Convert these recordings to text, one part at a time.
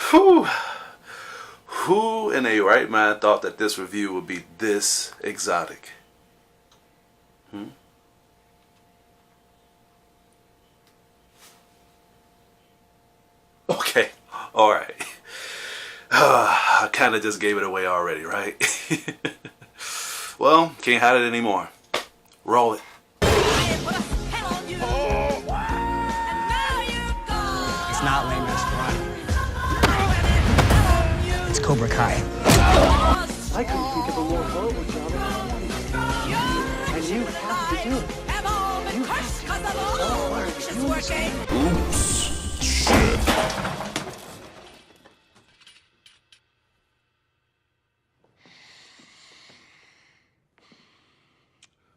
Whew. Who in a right mind thought that this review would be this exotic? Okay, alright. I kind of just gave it away already, right? Well, can't hide it anymore. Roll it. It's not lame restaurant. It's Cobra Kai. I couldn't think of a more horrible job. And you have to do it. You have to. Oops. Shit.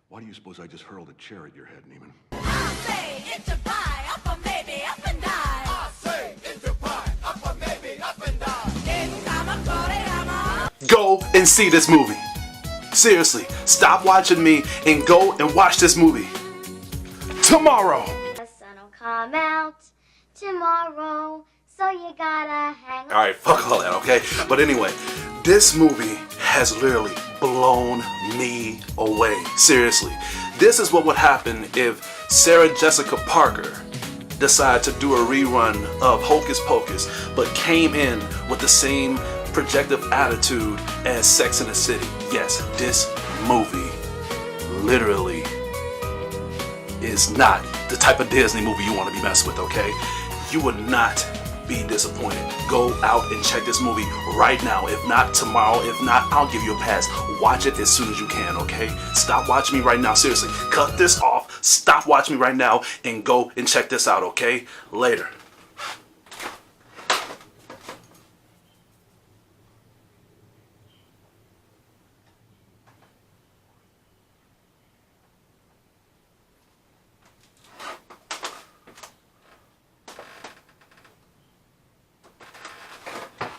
Why do you suppose I just hurled a chair at your head, Neiman? I say it's a pie, up or maybe up and down. I say it's a pie, up or maybe up and down. Go and see this movie. Seriously, stop watching me and go and watch this movie. Tomorrow. The sun will come out tomorrow, so you gotta hang on. Alright, fuck all that, okay? But anyway, this movie has literally blown me away. Seriously. This is what would happen if Sarah Jessica Parker decided to do a rerun of Hocus Pocus, but came in with the same projective attitude as Sex and the City. Yes, this movie literally is not the type of Disney movie you want to be messed with, okay? You would not be disappointed. Go out and check this movie right now. If not tomorrow, if not, I'll give you a pass. Watch it as soon as you can, okay? Stop watching me right now. Seriously, cut this off. Stop watching me right now and go and check this out, okay? Later.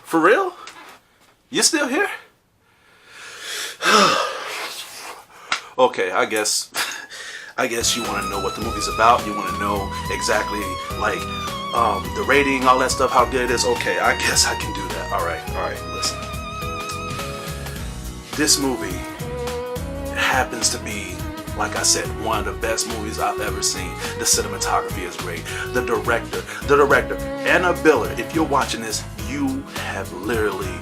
For real? You still here? Okay, I guess you want to know what the movie's about. You want to know exactly like the rating, all that stuff, how good it is. Okay, I guess I can do that. All right. Listen, this movie happens to be, like I said, one of the best movies I've ever seen. The cinematography is great. The director, Anna Biller. If you're watching this, you have literally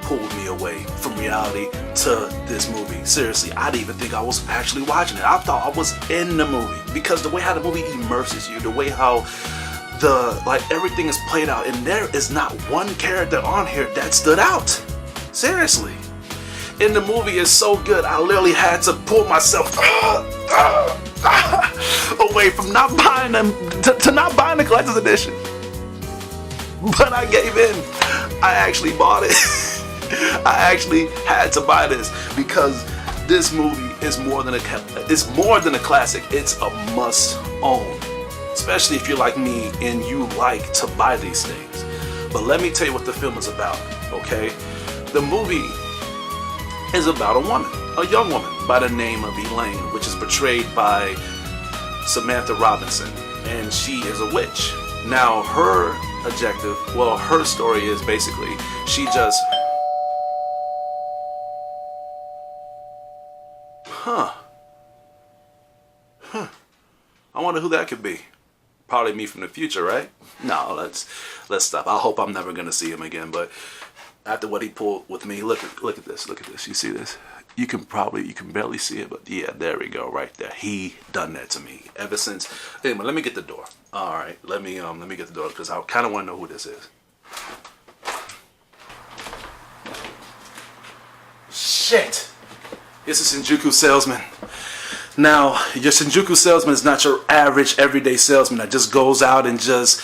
pulled me away from reality to this movie. Seriously, I didn't even think I was actually watching it. I thought I was in the movie because the way how the movie immerses you, the way how everything is played out, and there is not one character on here that stood out. Seriously. And the movie is so good, I literally had to pull myself away from not buying them to not buying the collector's edition. But I gave in. I actually bought it. I actually had to buy this because this movie is more than a classic. It's a must own, especially if you're like me and you like to buy these things. But let me tell you what the film is about, okay? The movie is about a young woman by the name of Elaine, which is portrayed by Samantha Robinson, and she is a witch. Now her objective, well, her story is basically she just I wonder who that could be. Probably me from the future, right? No, let's stop. I hope I'm never gonna see him again, but after what he pulled with me, look at this. You see this? You can barely see it, but yeah, there we go, right there. He done that to me ever since. Anyway, let me get the door. All right, let me get the door because I kind of want to know who this is. Shit! It's a Shinjuku salesman. Now, your Shinjuku salesman is not your average everyday salesman that just goes out and just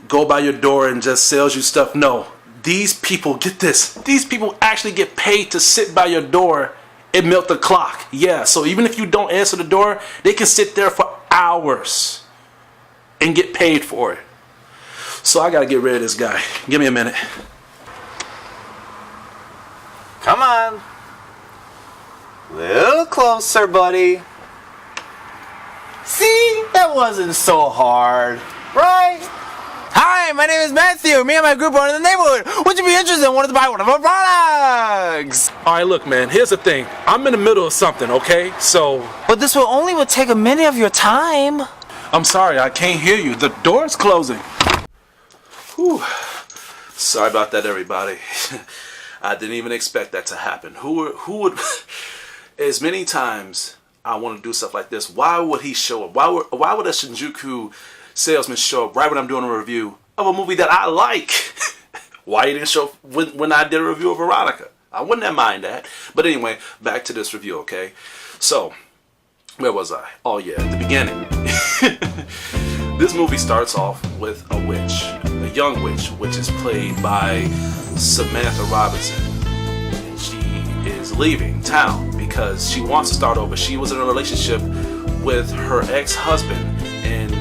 go by your door and just sells you stuff. No. These people, get this, these people actually get paid to sit by your door and milk the clock. Yeah, so even if you don't answer the door, they can sit there for hours and get paid for it. So I gotta get rid of this guy. Give me a minute. Come on. Little closer, buddy. See, that wasn't so hard, right? Hi! Hi, my name is Matthew. Me and my group are in the neighborhood. Would you be interested in wanting to buy one of our products? Alright, look, man, here's the thing. I'm in the middle of something, okay? So, But this will only take a minute of your time. I'm sorry, I can't hear you. The door's closing. Whew. Sorry about that, everybody. I didn't even expect that to happen. Who would... As many times I want to do stuff like this, why would he show up? Why would a Shinjuku salesman show up right when I'm doing a review of a movie that I like? Why he didn't show up when I did a review of Veronica? I wouldn't have mind that. But anyway, back to this review, okay? So, where was I? Oh yeah, at the beginning. This movie starts off with a witch, a young witch, which is played by Samantha Robinson. And she is leaving town because she wants to start over. She was in a relationship with her ex-husband, and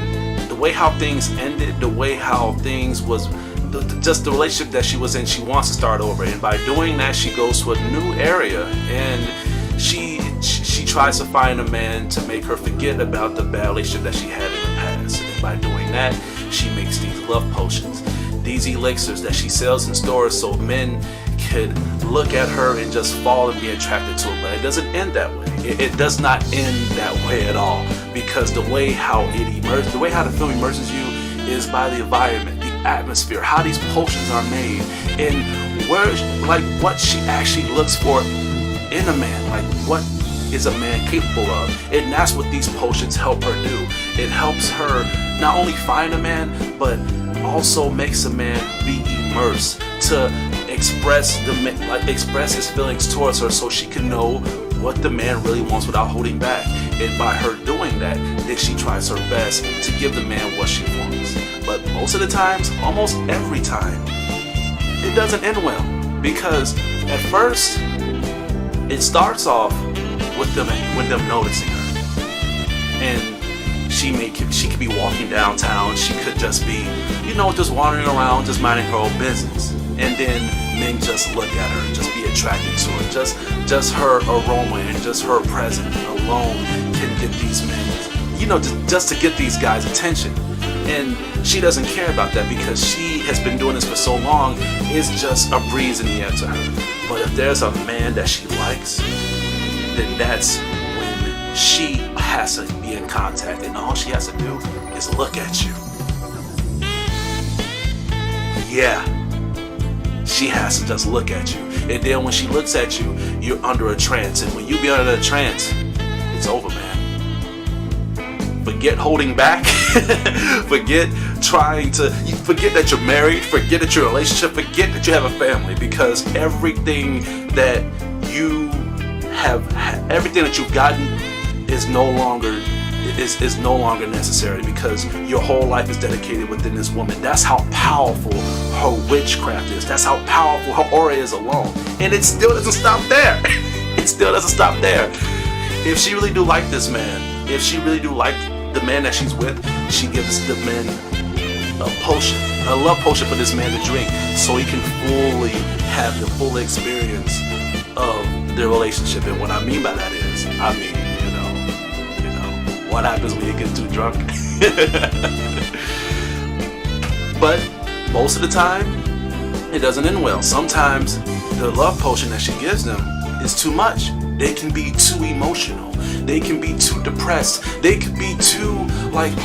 the way how things ended, the way how things was, just the relationship that she was in, she wants to start over. And by doing that, she goes to a new area, and she tries to find a man to make her forget about the bad relationship that she had in the past. And by doing that, she makes these love potions, these elixirs that she sells in stores so men could look at her and just fall and be attracted to her. But it doesn't end that way. It does not end that way at all, because the way how the film immerses you is by the environment, the atmosphere, how these potions are made, and what she actually looks for in a man, like what is a man capable of. And that's what these potions help her do. It helps her not only find a man, but also makes a man be immersed to express his feelings towards her, so she can know what the man really wants without holding back. And by her doing that, then she tries her best to give the man what she wants. But most of the times, almost every time, it doesn't end well, because at first it starts off with them noticing her, and she could be walking downtown. She could just be, just wandering around, just minding her own business, and then men just look at her, just be attracted to her. Just her aroma and just her presence alone can get these men, just to get these guys' attention. And she doesn't care about that, because she has been doing this for so long. It's just a breeze in the air to her. But if there's a man that she likes, then that's when she has to be in contact, and all she has to do is look at you. Yeah, she has to just look at you. And then when she looks at you, you're under a trance. And when you be under a trance, it's over, man. Forget holding back. Forget that you're married. Forget that you're in a relationship. Forget that you have a family, because everything that you've gotten is no longer necessary, because your whole life is dedicated within this woman. That's how powerful her witchcraft is. That's how powerful her aura is alone. And it still doesn't stop there. It still doesn't stop there. If she really do like this man, if she really do like the man that she's with, she gives the man a love potion for this man to drink, so he can fully have the full experience of their relationship. And what I mean by that is, what happens when you get too drunk. But most of the time, it doesn't end well. Sometimes the love potion that she gives them is too much. They can be too emotional. They can be too depressed. They can be too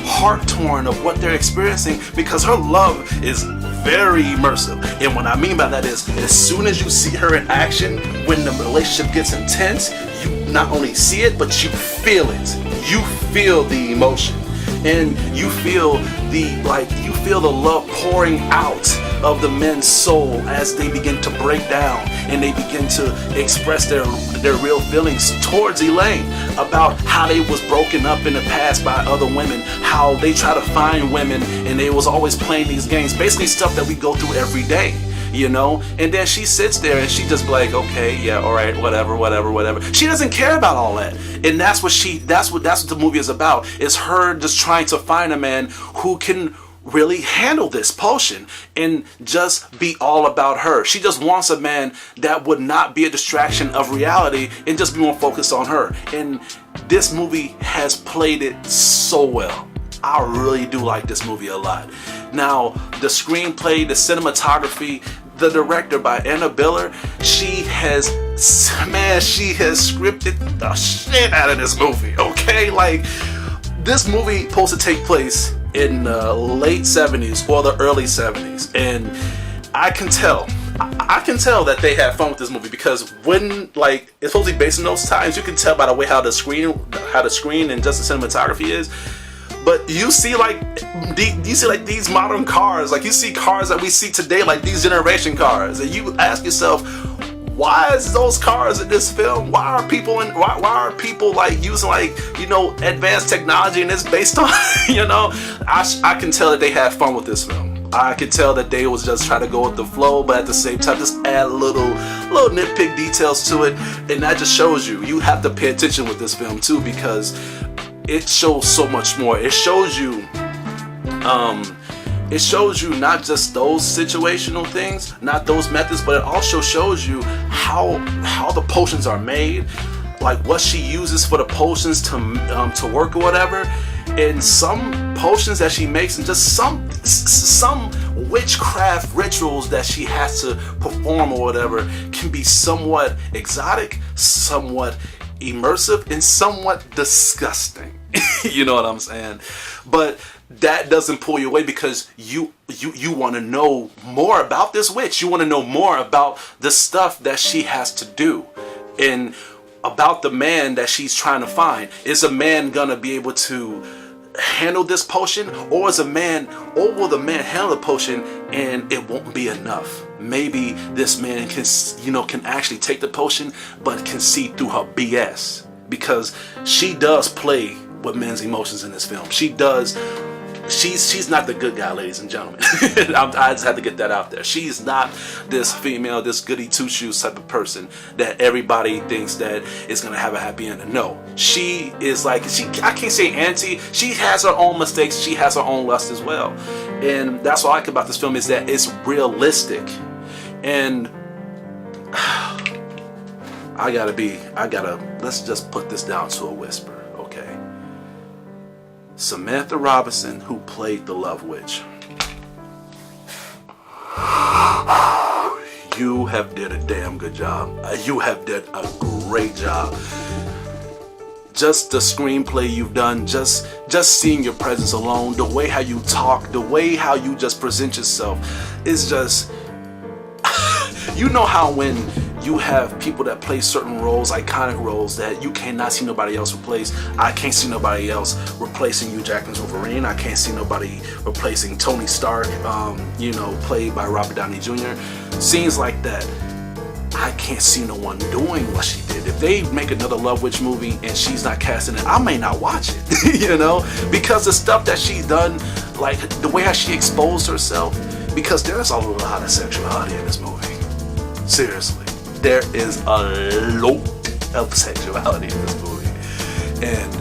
heart torn of what they're experiencing, because her love is very immersive. And what I mean by that is, as soon as you see her in action, when the relationship gets intense, you not only see it, but you feel it. You feel the emotion, and you feel the love pouring out of the men's soul as they begin to break down and they begin to express their real feelings towards Elaine, about how they was broken up in the past by other women, how they try to find women and they was always playing these games, basically stuff that we go through every day. And then she sits there and she just be like, okay, yeah, all right, whatever. She doesn't care about all that. And that's what the movie is about. Is her just trying to find a man who can really handle this potion and just be all about her. She just wants a man that would not be a distraction of reality and just be more focused on her. And this movie has played it so well. I really do like this movie a lot. Now, the screenplay, the cinematography, the director by Anna Biller, she has scripted the shit out of this movie, okay? Like, this movie supposed to take place in the late 70s or the early 70s, and I can tell that they had fun with this movie, because when, like, it's supposed to be based in those times, you can tell by the way how the screen and just the cinematography is. But you see like these modern cars, like you see cars that we see today, like these generation cars, and you ask yourself, why is those cars in this film? Why are people like using, like, you know, advanced technology, and it's based on you know, I can tell that they had fun with this film. I could tell that they was just trying to go with the flow, but at the same time just add little nitpick details to it, and that just shows you have to pay attention with this film too, because it shows so much more. It shows you not just those situational things, not those methods, but it also shows you how the potions are made, like what she uses for the potions to work or whatever. And some potions that she makes, and just some witchcraft rituals that she has to perform or whatever, can be somewhat exotic, somewhat immersive, and somewhat disgusting. You know what I'm saying? But that doesn't pull you away, because you want to know more about this witch. You want to know more about the stuff that she has to do, and about the man that she's trying to find. Is a man gonna be able to handle this potion, or will the man handle the potion and it won't be enough? Maybe this man can actually take the potion, but can see through her BS, because she does play with men's emotions in this film. She does. She's not the good guy, ladies and gentlemen. I just had to get that out there. She's not this female, this goody two shoes type of person that everybody thinks that is gonna have a happy ending. No, she is like, I can't say anti. She has her own mistakes. She has her own lust as well, and that's what I like about this film, is that it's realistic. And let's just put this down to a whisper. Samantha Robinson, who played the Love Witch, you have did a damn good job. You have did a great job. Just the screenplay you've done, just seeing your presence alone, the way how you talk, the way how you just present yourself, is just you know how when you have people that play certain roles, iconic roles, that you cannot see nobody else replace. I can't see nobody else replacing Hugh Jackman's Wolverine. I can't see nobody replacing Tony Stark, played by Robert Downey Jr. Scenes like that, I can't see no one doing what she did. If they make another Love Witch movie and she's not casting it, I may not watch it, because the stuff that she's done, like the way how she exposed herself, because there's a lot of sexuality in this movie. Seriously. There is a lot of sexuality in this movie. And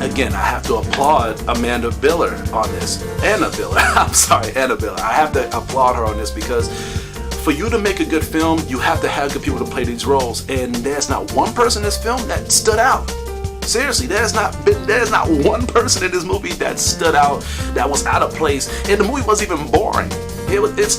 again, I have to applaud Amanda Biller on this. Anna Biller. I have to applaud her on this, because for you to make a good film, you have to have good people to play these roles. And there's not one person in this film that stood out. Seriously, there's not one person in this movie that stood out, that was out of place, and the movie wasn't even boring. It's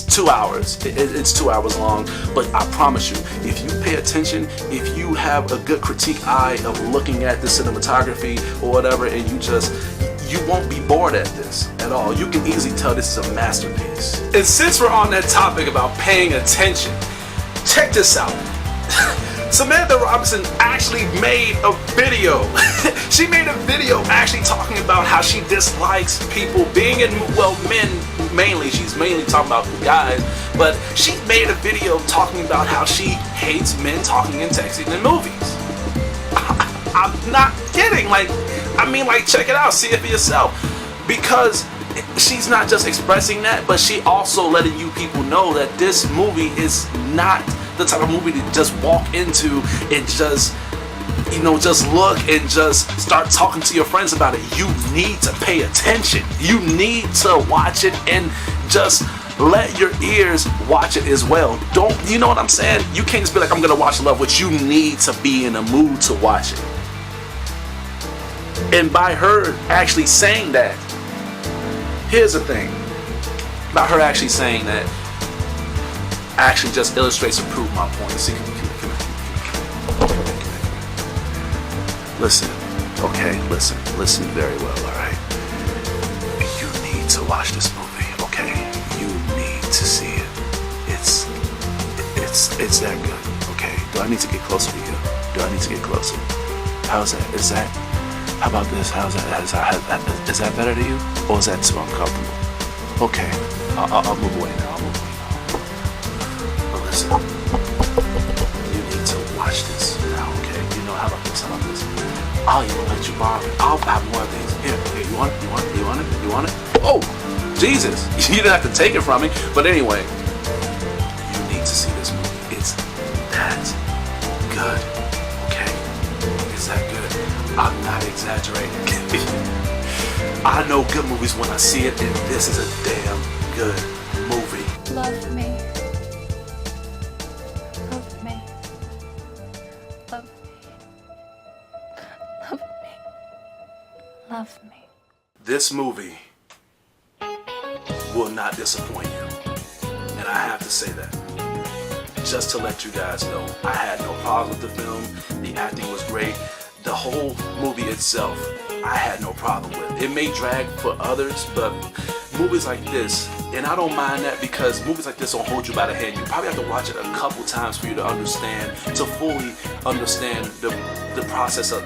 2 hours. It's 2 hours long, but I promise you, if you pay attention, if you have a good critique eye of looking at the cinematography or whatever, and you won't be bored at this at all. You can easily tell this is a masterpiece. And since we're on that topic about paying attention, check this out. Samantha Robinson actually made a video. She made a video actually talking about how she dislikes people being in, men mainly. She's mainly talking about guys, but she made a video talking about how she hates men talking and texting in movies. I'm not kidding. Check it out. See it for yourself. Because she's not just expressing that, but she also letting you people know that this movie is not the type of movie to just walk into and just look and just start talking to your friends about it. You need to pay attention. You need to watch it, and just let your ears watch it as well. You know what I'm saying? You can't just be like, I'm gonna watch Love Witch. You need to be in a mood to watch it. And by her actually saying that, here's the thing. By her actually saying that, actually just illustrates and proves my point. See, come here. Listen, okay? Listen very well, alright? You need to watch this movie, okay? You need to see it. It's that good, okay? Do I need to get closer to you? Do I need to get closer? How's that? Is that? How about this? How's that? Is that better to you? Or is that too uncomfortable? Okay, I'll move away now. But listen, you need to watch this now, okay? You know, how about this? I'll even let you borrow it. I'll buy more of these. Here, you want it? Oh, Jesus! You didn't have to take it from me. But anyway, you need to see this movie. It's that good, okay? It's that good. I'm not exaggerating. I know good movies when I see it, and this is a damn good movie. Love me. Love me. Love me. Love me. Love me. This movie will not disappoint you. And I have to say that. Just to let you guys know, I had no problems with the film. The acting was great. The whole movie itself, I had no problem with. It may drag for others, but movies like this, and I don't mind that because movies like this don't hold you by the hand. You probably have to watch it a couple times for you to understand, to fully understand the process of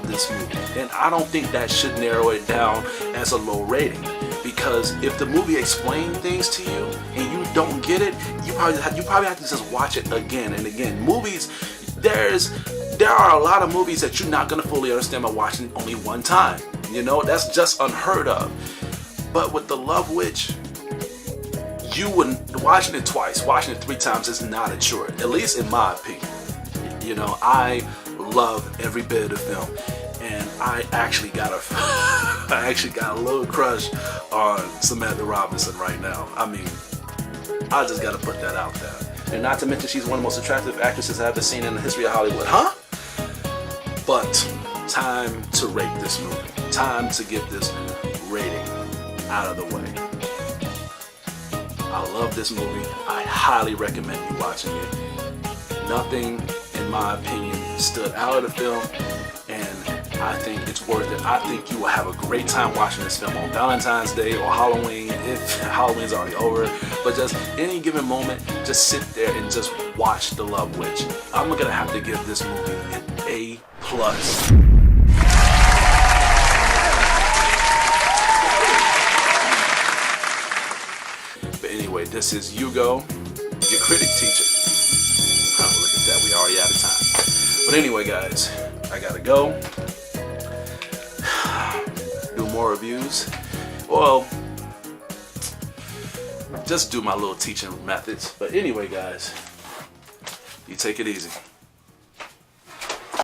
this movie. And I don't think that should narrow it down as a low rating. Because if the movie explains things to you and you don't get it, you probably have to just watch it again and again. Movies, there are a lot of movies that you're not gonna fully understand by watching only one time. You know, that's just unheard of. But with The Love Witch, you wouldn't watching it twice, watching it 3 times is not a chore. At least in my opinion. You know, I love every bit of the film. And I actually got a little crush on Samantha Robinson right now. I mean, I just gotta put that out there. And not to mention she's one of the most attractive actresses I've ever seen in the history of Hollywood. Huh? But time to rate this movie. Time to get this rating out of the way. I love this movie. I highly recommend you watching it. Nothing, in my opinion, stood out of the film. And I think it's worth it. I think you will have a great time watching this film on Valentine's Day or Halloween, if Halloween's already over. But just any given moment, just sit there and just watch The Love Witch. I'm gonna have to give this movie an A+. But anyway, this is Hugo, your critic teacher. Oh, look at that, we already out of time. But anyway, guys, I gotta go. Do more reviews. Well, just do my little teaching methods. But anyway, guys, you take it easy.